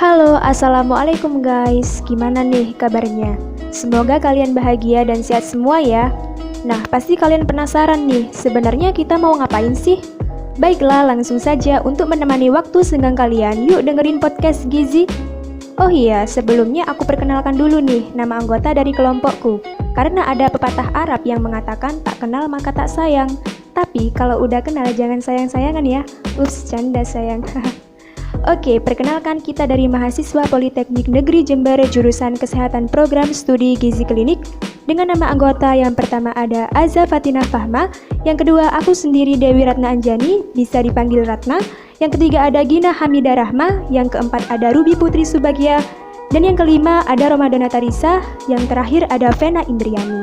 Halo, assalamualaikum guys. Gimana nih kabarnya? Semoga kalian bahagia dan sehat semua ya. Nah, pasti kalian penasaran nih, sebenarnya kita mau ngapain sih? Baiklah, langsung saja untuk menemani waktu senggang kalian, yuk dengerin podcast Gizi. Oh iya, sebelumnya aku perkenalkan dulu nih nama anggota dari kelompokku. Karena ada pepatah Arab yang mengatakan tak kenal maka tak sayang. Tapi kalau udah kenal jangan sayang-sayangan ya. Ups, canda sayang. Oke, perkenalkan kita dari mahasiswa Politeknik Negeri Jember jurusan Kesehatan Program Studi Gizi Klinik dengan nama anggota yang pertama ada Aza Fatina Fahma, yang kedua aku sendiri Dewi Ratna Anjani, bisa dipanggil Ratna, yang ketiga ada Gina Hamida Rahma, yang keempat ada Ruby Putri Subagia, dan yang kelima ada Romadona Tarisa, yang terakhir ada Vena Indriani.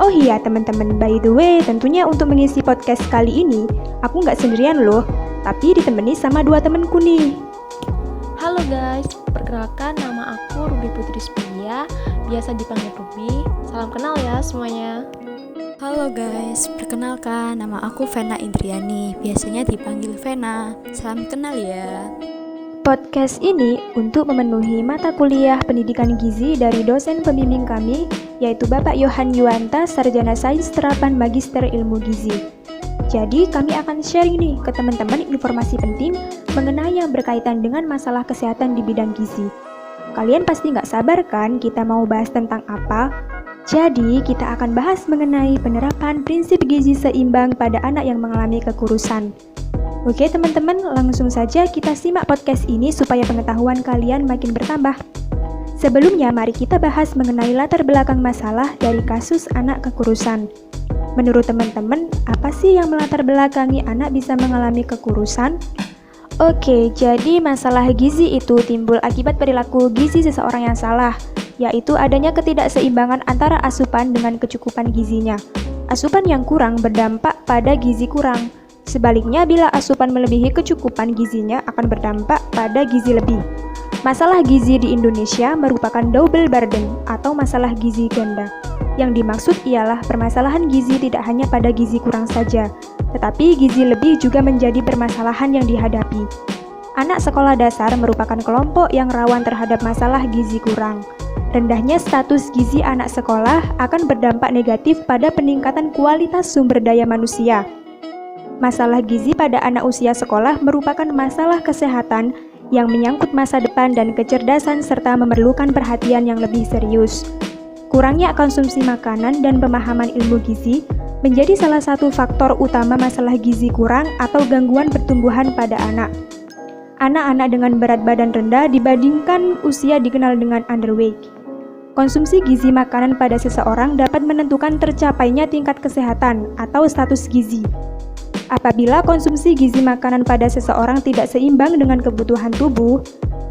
Oh iya teman-teman, by the way, tentunya untuk mengisi podcast kali ini, aku nggak sendirian loh, tapi ditemani sama dua temenku nih. Halo guys, perkenalkan nama aku Ruby Putri Subagia, biasa dipanggil Ruby. Salam kenal ya semuanya. Halo guys, perkenalkan nama aku Vena Indriani, biasanya dipanggil Vena. Salam kenal ya. Podcast ini untuk memenuhi mata kuliah pendidikan gizi dari dosen pembimbing kami, yaitu Bapak Yohan Yuwanta, Sarjana Sains Terapan Magister Ilmu Gizi. Jadi kami akan sharing nih ke teman-teman informasi penting mengenai yang berkaitan dengan masalah kesehatan di bidang gizi. Kalian pasti nggak sabar kan kita mau bahas tentang apa? Jadi kita akan bahas mengenai penerapan prinsip gizi seimbang pada anak yang mengalami kekurusan. Oke teman-teman, langsung saja kita simak podcast ini supaya pengetahuan kalian makin bertambah. Sebelumnya mari kita bahas mengenai latar belakang masalah dari kasus anak kekurusan. Menurut teman-teman, apa sih yang melatar belakangi anak bisa mengalami kekurusan? Oke, jadi masalah gizi itu timbul akibat perilaku gizi seseorang yang salah, yaitu adanya ketidakseimbangan antara asupan dengan kecukupan gizinya. Asupan yang kurang berdampak pada gizi kurang. Sebaliknya, bila asupan melebihi kecukupan gizinya akan berdampak pada gizi lebih. Masalah gizi di Indonesia merupakan double burden atau masalah gizi ganda. Yang dimaksud ialah permasalahan gizi tidak hanya pada gizi kurang saja, tetapi gizi lebih juga menjadi permasalahan yang dihadapi. Anak sekolah dasar merupakan kelompok yang rawan terhadap masalah gizi kurang. Rendahnya status gizi anak sekolah akan berdampak negatif pada peningkatan kualitas sumber daya manusia. Masalah gizi pada anak usia sekolah merupakan masalah kesehatan yang menyangkut masa depan dan kecerdasan serta memerlukan perhatian yang lebih serius. Kurangnya konsumsi makanan dan pemahaman ilmu gizi menjadi salah satu faktor utama masalah gizi kurang atau gangguan pertumbuhan pada anak. Anak-anak dengan berat badan rendah dibandingkan usia dikenal dengan underweight. Konsumsi gizi makanan pada seseorang dapat menentukan tercapainya tingkat kesehatan atau status gizi. Apabila konsumsi gizi makanan pada seseorang tidak seimbang dengan kebutuhan tubuh,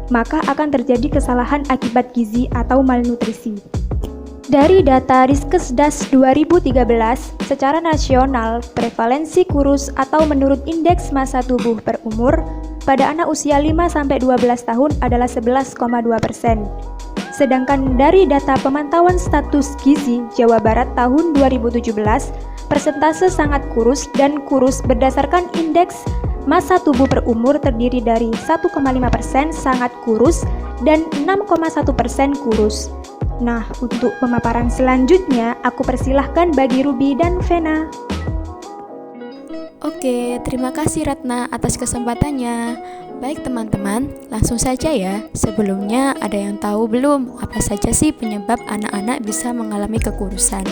maka akan terjadi kesalahan akibat gizi atau malnutrisi. Dari data Riskesdas 2013, secara nasional, prevalensi kurus atau menurut indeks massa tubuh per umur pada anak usia 5-12 tahun adalah 11,2%. Sedangkan dari data pemantauan status gizi Jawa Barat tahun 2017, persentase sangat kurus dan kurus berdasarkan indeks massa tubuh per umur terdiri dari 1,5% sangat kurus dan 6,1% kurus. Nah, untuk pemaparan selanjutnya, aku persilahkan bagi Ruby dan Vena. Oke, terima kasih Ratna atas kesempatannya. Baik teman-teman, langsung saja ya. Sebelumnya ada yang tahu belum apa saja sih penyebab anak-anak bisa mengalami kekurusan?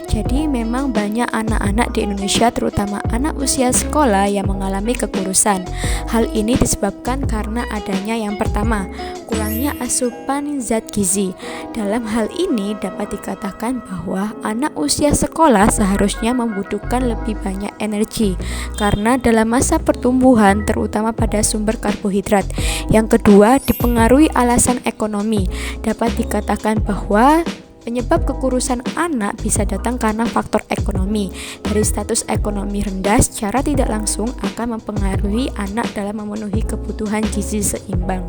Jadi memang banyak anak-anak di Indonesia terutama anak usia sekolah yang mengalami kekurusan. Hal ini disebabkan karena adanya yang pertama, kurangnya asupan zat gizi. Dalam hal ini dapat dikatakan bahwa anak usia sekolah seharusnya membutuhkan lebih banyak energi karena dalam masa pertumbuhan terutama pada sumber karbohidrat. Yang kedua, dipengaruhi alasan ekonomi. Dapat dikatakan bahwa penyebab kekurusan anak bisa datang karena faktor ekonomi. Dari status ekonomi rendah secara tidak langsung akan mempengaruhi anak dalam memenuhi kebutuhan gizi seimbang.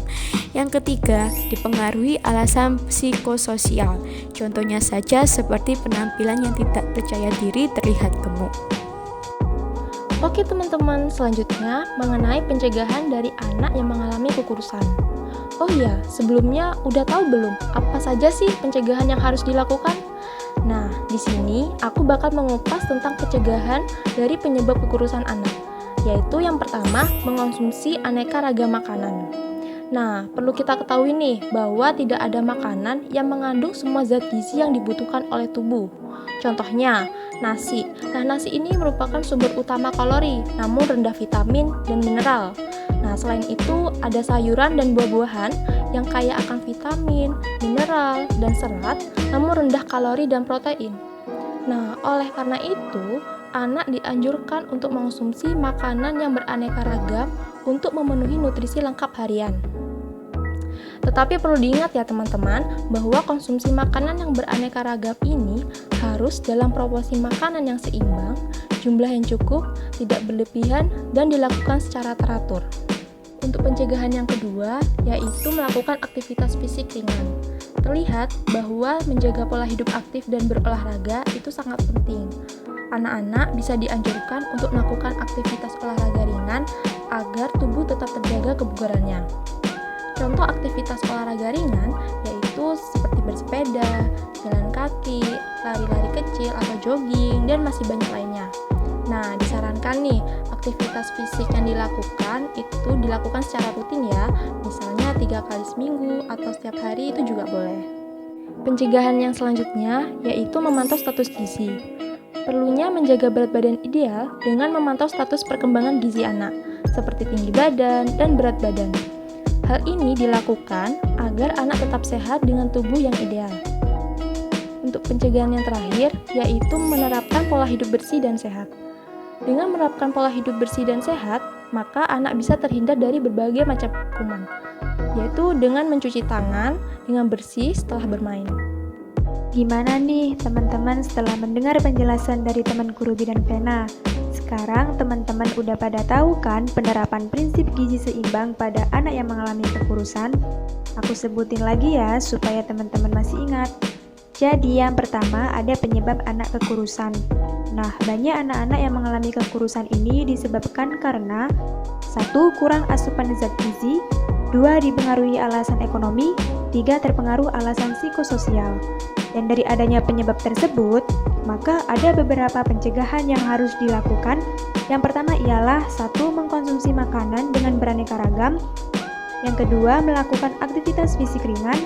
Yang ketiga, dipengaruhi alasan psikososial. Contohnya saja seperti penampilan yang tidak percaya diri terlihat gemuk. Oke teman-teman, selanjutnya mengenai pencegahan dari anak yang mengalami kekurusan. Oh iya, sebelumnya udah tahu belum apa saja sih pencegahan yang harus dilakukan? Nah, di sini aku bakal mengupas tentang pencegahan dari penyebab kekurusan anak, yaitu yang pertama, mengonsumsi aneka ragam makanan. Nah, perlu kita ketahui nih bahwa tidak ada makanan yang mengandung semua zat gizi yang dibutuhkan oleh tubuh. Contohnya, nasi. Nah, nasi ini merupakan sumber utama kalori, namun rendah vitamin dan mineral. Nah, selain itu, ada sayuran dan buah-buahan yang kaya akan vitamin, mineral, dan serat, namun rendah kalori dan protein. Nah, oleh karena itu, anak dianjurkan untuk mengonsumsi makanan yang beraneka ragam untuk memenuhi nutrisi lengkap harian. Tetapi perlu diingat ya teman-teman, bahwa konsumsi makanan yang beraneka ragam ini harus dalam proporsi makanan yang seimbang, jumlah yang cukup, tidak berlebihan, dan dilakukan secara teratur. Untuk pencegahan yang kedua, yaitu melakukan aktivitas fisik ringan. Terlihat bahwa menjaga pola hidup aktif dan berolahraga itu sangat penting. Anak-anak bisa dianjurkan untuk melakukan aktivitas olahraga ringan agar tubuh tetap terjaga kebugarannya. Contoh aktivitas olahraga ringan yaitu seperti bersepeda, jalan kaki, lari-lari kecil atau jogging, dan masih banyak lainnya. Nah, disarankan nih, aktivitas fisik yang dilakukan itu dilakukan secara rutin ya, misalnya 3 kali seminggu atau setiap hari itu juga boleh. Pencegahan yang selanjutnya yaitu memantau status gizi. Perlunya menjaga berat badan ideal dengan memantau status perkembangan gizi anak, seperti tinggi badan dan berat badan. Hal ini dilakukan agar anak tetap sehat dengan tubuh yang ideal. Untuk pencegahan yang terakhir, yaitu menerapkan pola hidup bersih dan sehat. Dengan menerapkan pola hidup bersih dan sehat, maka anak bisa terhindar dari berbagai macam kuman, yaitu dengan mencuci tangan dengan bersih setelah bermain. Gimana nih teman-teman setelah mendengar penjelasan dari temanku Ruby dan Vena? Sekarang teman-teman udah pada tahu kan penerapan prinsip gizi seimbang pada anak yang mengalami kekurusan? Aku sebutin lagi ya supaya teman-teman masih ingat. Jadi yang pertama ada penyebab anak kekurusan. Nah, banyak anak-anak yang mengalami kekurusan ini disebabkan karena 1. Kurang asupan zat gizi, 2. Dipengaruhi alasan ekonomi, 3. Terpengaruh alasan psikososial. Dan dari adanya penyebab tersebut, maka ada beberapa pencegahan yang harus dilakukan. Yang pertama ialah 1. Mengkonsumsi makanan dengan beraneka ragam. Yang kedua, melakukan aktivitas fisik ringan.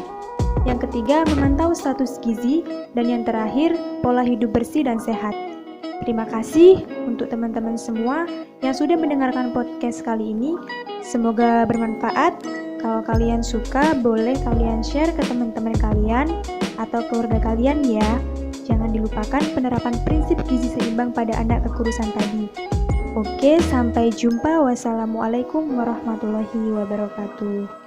Yang ketiga, memantau status gizi. Dan yang terakhir, pola hidup bersih dan sehat. Terima kasih untuk teman-teman semua yang sudah mendengarkan podcast kali ini. Semoga bermanfaat. Kalau kalian suka, boleh kalian share ke teman-teman kalian atau keluarga kalian ya. Jangan dilupakan penerapan prinsip gizi seimbang pada anak kekurusan tadi. Oke, sampai jumpa. Wassalamualaikum warahmatullahi wabarakatuh.